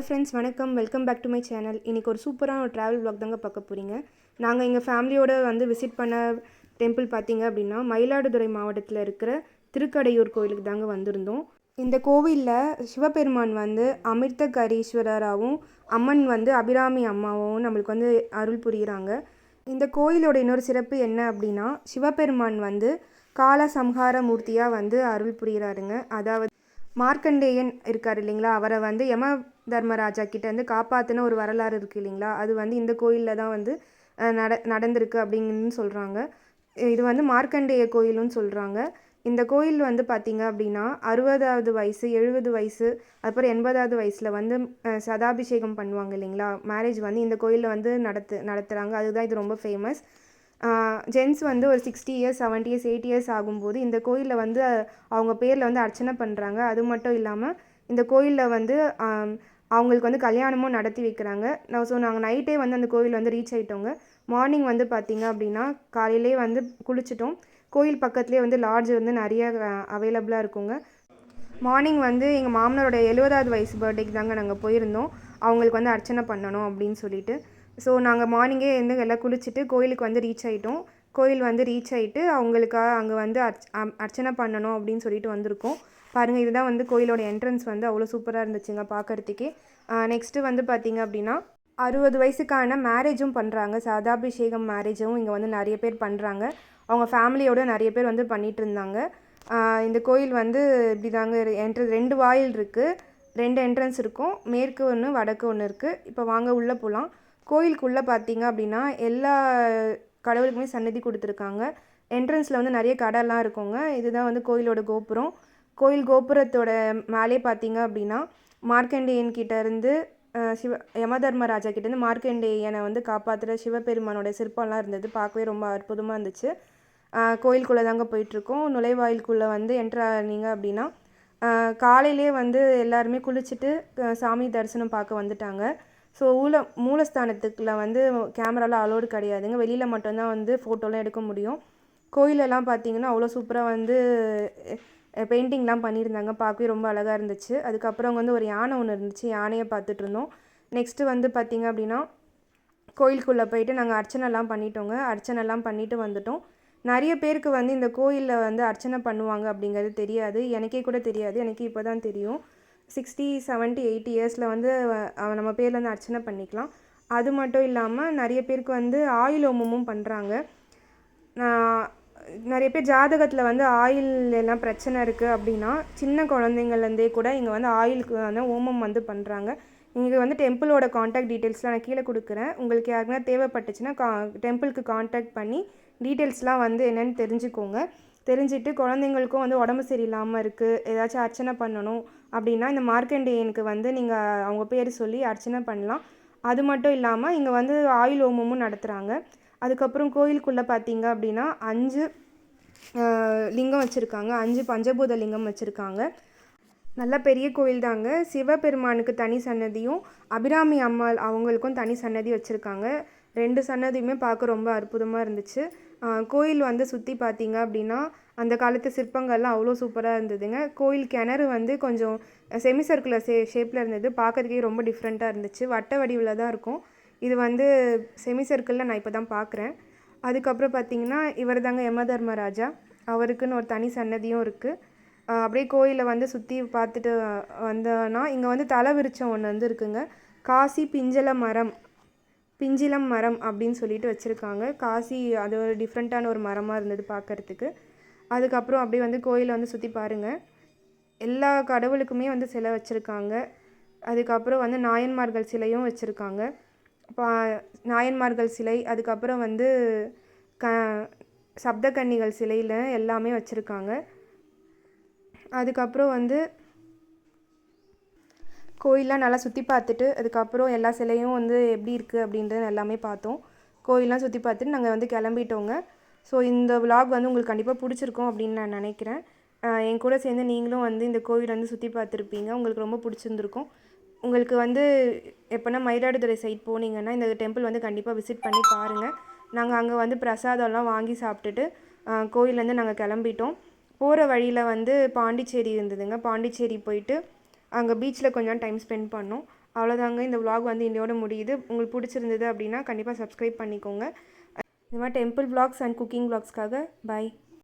Friends, வணக்கம். Welcome back to my channel. இன்றைக்கி ஒரு சூப்பரான ஒரு ட்ராவல் vlog தாங்க பார்க்க போகிறீங்க. நாங்கள் எங்கள் ஃபேமிலியோடு வந்து விசிட் பண்ண டெம்பிள் பார்த்திங்க அப்படின்னா, மயிலாடுதுறை மாவட்டத்தில் இருக்கிற திருக்கடையூர் கோயிலுக்கு தாங்க வந்திருந்தோம். இந்த கோவிலில் சிவபெருமான் வந்து அமிர்தகரீஸ்வரராகவும், அம்மன் வந்து அபிராமி அம்மாவும் நம்மளுக்கு வந்து அருள் புரிகிறாங்க. இந்த கோயிலோட இன்னொரு சிறப்பு என்ன அப்படின்னா, சிவபெருமான் வந்து கால சம்ஹார மூர்த்தியாக வந்து அருள் புரிகிறாருங்க. அதாவது மார்க்கண்டேயன் இருக்கார் இல்லைங்களா, அவரை வந்து யம தர்மராஜா கிட்டேருந்து காப்பாற்றின ஒரு வரலாறு இருக்குது இல்லைங்களா, அது வந்து இந்த கோயிலில் தான் வந்து நடந்திருக்கு அப்படின்னு சொல்கிறாங்க. இது வந்து மார்க்கண்டேய கோயிலுன்னு சொல்கிறாங்க. இந்த கோயில் வந்து பார்த்திங்க அப்படின்னா 60வது வயசு, 70 வயசு, அப்புறம் 80வது வயசில் வந்து சதாபிஷேகம் பண்ணுவாங்க இல்லைங்களா, மேரேஜ் வந்து இந்த கோயிலில் வந்து நடத்துகிறாங்க. அதுதான் இது ரொம்ப ஃபேமஸ். ஜென்ஸ் வந்து ஒரு 60 இயர்ஸ், 70 இயர்ஸ், 80 இயர்ஸ் ஆகும்போது இந்த கோயிலில் வந்து அவங்க பேரில் வந்து அர்ச்சனை பண்ணுறாங்க. அது மட்டும் இல்லாமல் இந்த கோயிலில் வந்து அவங்களுக்கு வந்து கல்யாணமும் நடத்தி வைக்கிறாங்க. நாங்கள் நைட்டே வந்து அந்த கோயில் வந்து ரீச் ஆகிட்டோங்க. மார்னிங் வந்து பார்த்திங்க அப்படின்னா காலையிலே வந்து குளிச்சிட்டோம். கோயில் பக்கத்துலேயே வந்து லாட்ஜ் வந்து நிறைய அவைலபிளாக இருக்குங்க. மார்னிங் வந்து எங்கள் மாமனாரோட 70வது வயசு பர்த்டேக்கு தாங்க நாங்கள் போயிருந்தோம். அவங்களுக்கு வந்து அர்ச்சனை பண்ணணும் அப்படின்னு சொல்லிட்டு. ஸோ நாங்கள் மார்னிங்கே வந்து எல்லாம் குளிச்சுட்டு கோயிலுக்கு வந்து ரீச் ஆகிட்டோம். கோயில் வந்து ரீச் ஆகிட்டு அவங்களுக்காக அங்கே வந்து அர்ச்சனை பண்ணணும் அப்படின்னு சொல்லிட்டு வந்திருக்கோம். பாருங்கள், இதுதான் வந்து கோயிலோட என்ட்ரன்ஸ் வந்து அவ்வளோ சூப்பராக இருந்துச்சுங்க பார்க்குறதுக்கே. நெக்ஸ்ட்டு வந்து பார்த்திங்க அப்படின்னா 60 வயசுக்கான மேரேஜும் பண்ணுறாங்க. சதாபிஷேகம் மேரேஜும் இங்கே வந்து நிறைய பேர் பண்ணுறாங்க. அவங்க ஃபேமிலியோடு நிறைய பேர் வந்து பண்ணிகிட்டு இருந்தாங்க. இந்த கோயில் வந்து இப்படி தாங்க 2 வாயில் இருக்குது. 2 என்ட்ரன்ஸ் இருக்கும். மேற்கு ஒன்று, வடக்கு ஒன்று இருக்குது. இப்போ வாங்க உள்ளே போகலாம். கோயிலுக்குள்ளே பார்த்திங்க அப்படின்னா எல்லா கடவுளுக்குமே சன்னதி கொடுத்துருக்காங்க. என்ட்ரன்ஸில் வந்து நிறைய கடைலாம் இருக்குங்க. இதுதான் வந்து கோயிலோட கோபுரம். கோயில் கோபுரத்தோட மேலே பார்த்திங்க அப்படின்னா மார்க்கண்டேயன் கிட்டேருந்து யமதர்மராஜா கிட்டேருந்து மார்க்கண்டேயனை வந்து காப்பாற்றுற சிவபெருமானோட சிற்பம்லாம் இருந்தது. பார்க்கவே ரொம்ப அற்புதமாக இருந்துச்சு. கோயிலுக்குள்ளே தாங்க போயிட்டுருக்கோம். நுழைவாயிலுக்குள்ளே வந்து என்ட்ரானீங்க அப்படின்னா காலையிலே வந்து எல்லாருமே குளிச்சுட்டு சாமி தரிசனம் பார்க்க வந்துட்டாங்க. ஸோ மூலஸ்தானத்துக்குள்ள வந்து கேமராலாம் அலோடு கிடையாதுங்க. வெளியில் மட்டும்தான் வந்து ஃபோட்டோலாம் எடுக்க முடியும். கோயிலெல்லாம் பார்த்திங்கன்னா அவ்வளோ சூப்பராக வந்து பெயிண்டிங்லாம் பண்ணியிருந்தாங்க. பார்க்கவே ரொம்ப அழகாக இருந்துச்சு. அதுக்கப்புறம் வந்து ஒரு யானை ஒன்று இருந்துச்சு. யானையை பார்த்துட்டு இருந்தோம். நெக்ஸ்ட்டு வந்து பார்த்திங்க அப்படின்னா கோயிலுக்குள்ளே போயிட்டு நாங்கள் அர்ச்சனைலாம் பண்ணிட்டோங்க. அர்ச்சனைலாம் பண்ணிவிட்டு வந்துட்டோம். நிறைய பேருக்கு வந்து இந்த கோயிலில் வந்து அர்ச்சனை பண்ணுவாங்க அப்படிங்கிறது தெரியாது. எனக்கே கூட தெரியாது. எனக்கு இப்போ தான் தெரியும். 60, 70, 80 இயர்ஸில் வந்து நம்ம பேரில் வந்து அர்ச்சனை பண்ணிக்கலாம். அது மட்டும் இல்லாமல் நிறைய பேருக்கு வந்து ஆயில் ஹோமமும் பண்ணுறாங்க. நிறைய பேர் ஜாதகத்தில் வந்து ஆயில் எல்லாம் பிரச்சனை இருக்குது அப்படின்னா சின்ன குழந்தைங்கள்லேருந்தே கூட இங்கே வந்து ஆயிலுக்கு வந்து ஹோமம் வந்து பண்ணுறாங்க. இங்கே வந்து டெம்பிளோட காண்டாக்ட் டீட்டெயில்ஸ்லாம் நான் கீழே கொடுக்குறேன். உங்களுக்கு யாருக்குன்னா தேவைப்பட்டுச்சுன்னா டெம்பிளுக்கு காண்டாக்ட் பண்ணி டீட்டெயில்ஸ்லாம் வந்து என்னென்னு தெரிஞ்சுக்கோங்க. தெரிஞ்சுட்டு குழந்தைங்களுக்கும் வந்து உடம்பு சரியில்லாமல் இருக்குது, ஏதாச்சும் அர்ச்சனை பண்ணணும் அப்படின்னா இந்த மார்க்கண்டேயனுக்கு வந்து நீங்கள் அவங்க பேர் சொல்லி அர்ச்சனை பண்ணலாம். அது மட்டும் இல்லாமல் இங்கே வந்து ஆயில் ஹோமமும் நடத்துகிறாங்க. அதுக்கப்புறம் கோயிலுக்குள்ளே பார்த்திங்க அப்படின்னா 5 லிங்கம் வச்சுருக்காங்க. 5 பஞ்சபூத லிங்கம் வச்சுருக்காங்க. நல்ல பெரிய கோயில் தாங்க. சிவபெருமானுக்கு தனி சன்னதியும், அபிராமி அம்மாள் அவங்களுக்கும் தனி சன்னதி வச்சுருக்காங்க. 2 சன்னதியுமே பார்க்க ரொம்ப அற்புதமாக இருந்துச்சு. கோயில் வந்து சுற்றி பார்த்திங்க அப்படின்னா அந்த காலத்து சிற்பங்கள்லாம் அவ்வளோ சூப்பராக இருந்ததுங்க. கோயில் கிணறு வந்து கொஞ்சம் செமி சர்க்குலர் ஷேப்பில் இருந்தது. பார்க்கறதுக்கே ரொம்ப டிஃப்ரெண்ட்டாக இருந்துச்சு. வட்ட வடிவில் தான் இருக்கும். இது வந்து செமி சர்க்கிளில் நான் இப்போ தான் பார்க்குறேன். அதுக்கப்புறம் பார்த்திங்கன்னா இவர் தாங்க யமதர்மராஜா. அவருக்குன்னு ஒரு தனி சன்னதியும் இருக்குது. அப்படியே கோயிலை வந்து சுற்றி பார்த்துட்டு வந்தோன்னா இங்கே வந்து தலை விருட்சம் ஒன்று வந்து இருக்குங்க. காசி பிஞ்சிலம் மரம் அப்படின்னு சொல்லிட்டு வச்சுருக்காங்க. காசி அது ஒரு டிஃப்ரெண்ட்டான ஒரு மரமாக இருந்தது பார்க்குறதுக்கு. அதுக்கப்புறம் அப்படியே வந்து கோயிலை வந்து சுற்றி பாருங்கள். எல்லா கடவுளுக்குமே வந்து சிலை வச்சுருக்காங்க. அதுக்கப்புறம் வந்து நாயன்மார்கள் சிலையும் வச்சுருக்காங்க. நாயன்மார்கள் சிலை, அதுக்கப்புறம் வந்து சப்தகன்னிகள் சிலையில் எல்லாமே வச்சுருக்காங்க. அதுக்கப்புறம் வந்து கோயிலெலாம் நல்லா சுற்றி பார்த்துட்டு அதுக்கப்புறம் எல்லா சிலையும் வந்து எப்படி இருக்குது அப்படின்றது எல்லாமே பார்த்தோம். கோயிலெலாம் சுற்றி பார்த்துட்டு நாங்கள் வந்து கிளம்பிட்டோங்க. ஸோ இந்த விலாக் வந்து உங்களுக்கு கண்டிப்பாக பிடிச்சிருக்கும் அப்படின்னு நான் நினைக்கிறேன். என் கூட சேர்ந்து நீங்களும் வந்து இந்த கோயில் வந்து சுற்றி பார்த்துருப்பீங்க. உங்களுக்கு ரொம்ப பிடிச்சிருந்துருக்கும். உங்களுக்கு வந்து எப்போனா மயிலாடுதுறை சைட் போனீங்கன்னா இந்த டெம்பிள் வந்து கண்டிப்பாக விசிட் பண்ணி பாருங்கள். நாங்கள் அங்கே வந்து பிரசாதம்லாம் வாங்கி சாப்பிட்டுட்டு கோயிலேருந்து நாங்கள் கிளம்பிட்டோம். போகிற வழியில் வந்து பாண்டிச்சேரி இருந்ததுங்க. பாண்டிச்சேரி போயிட்டு அங்கே பீச்சில் கொஞ்சம் டைம் ஸ்பெண்ட் பண்ணோம். அவ்வளோதாங்க, இந்த vlog வந்து இதோட முடியுது. உங்களுக்கு பிடிச்சிருந்தது அப்படின்னா கண்டிப்பாக சப்ஸ்கிரைப் பண்ணிக்கோங்க. இந்த மாதிரி டெம்பிள் vlogs அண்ட் குக்கிங் vlogsக்காக. பாய்.